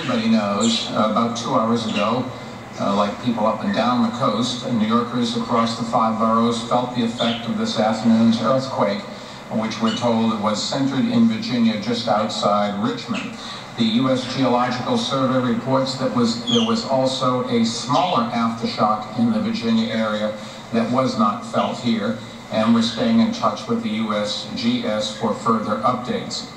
everybody knows, about 2 hours ago, like people up and down the coast, New Yorkers across the 5 boroughs felt the effect of this afternoon's earthquake, which we're told was centered in Virginia just outside Richmond. The U.S. Geological Survey reports that there was also a smaller aftershock in the Virginia area that was not felt here, and we're staying in touch with the USGS for further updates.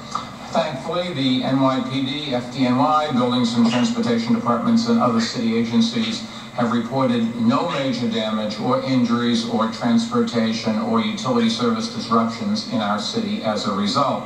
Thankfully, the NYPD, FDNY, Buildings and Transportation Departments, and other city agencies have reported no major damage or injuries or transportation or utility service disruptions in our city as a result.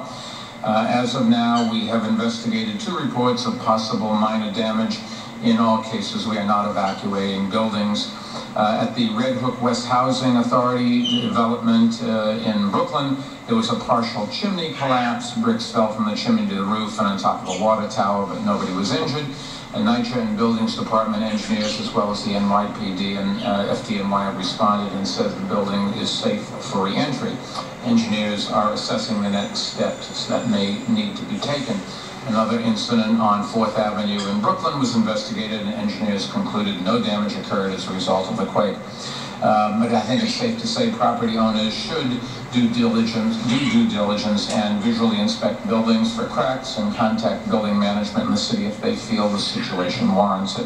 As of now, we have investigated 2 reports of possible minor damage. In all cases, we are not evacuating buildings. At the Red Hook West Housing Authority development in Brooklyn, there was a partial chimney collapse. Bricks fell from the chimney to the roof and on top of a water tower, but nobody was injured. NYCHA and Buildings Department engineers, as well as the NYPD and FDNY, have responded and said the building is safe for re-entry. Engineers are assessing the next steps that may need to be taken. Another incident on 4th Avenue in Brooklyn was investigated, and engineers concluded no damage occurred as a result of the quake. But I think it's safe to say property owners should do due diligence and visually inspect buildings for cracks and contact building management in the city if they feel the situation warrants it.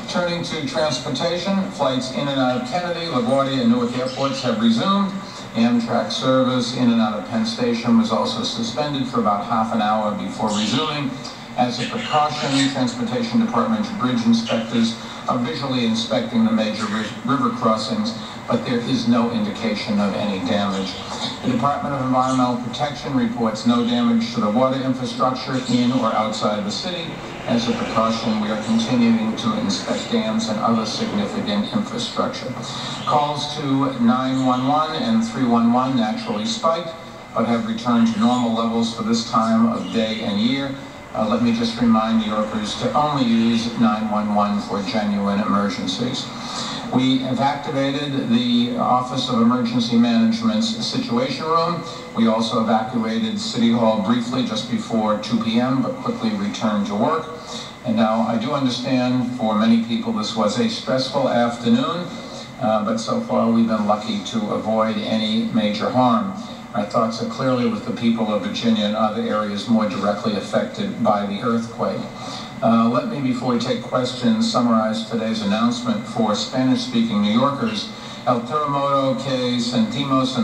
Turning to transportation, flights in and out of Kennedy, LaGuardia, and Newark airports have resumed. Amtrak service in and out of Penn Station was also suspended for about half an hour before resuming. As a precaution, Transportation Department's bridge inspectors are visually inspecting the major river crossings, but there is no indication of any damage. The Department of Environmental Protection reports no damage to the water infrastructure in or outside the city. As a precaution, we are continuing to inspect dams and other significant infrastructure. Calls to 911 and 311 naturally spiked, but have returned to normal levels for this time of day and year. Let me just remind New Yorkers to only use 911 for genuine emergencies. We have activated the Office of Emergency Management's Situation Room. We also evacuated City Hall briefly just before 2 p.m., but quickly returned to work. And now I do understand for many people this was a stressful afternoon, but so far we've been lucky to avoid any major harm. Our thoughts are clearly with the people of Virginia and other areas more directly affected by the earthquake. Let me, before we take questions, summarize today's announcement for Spanish-speaking New Yorkers. El terremoto que sentimos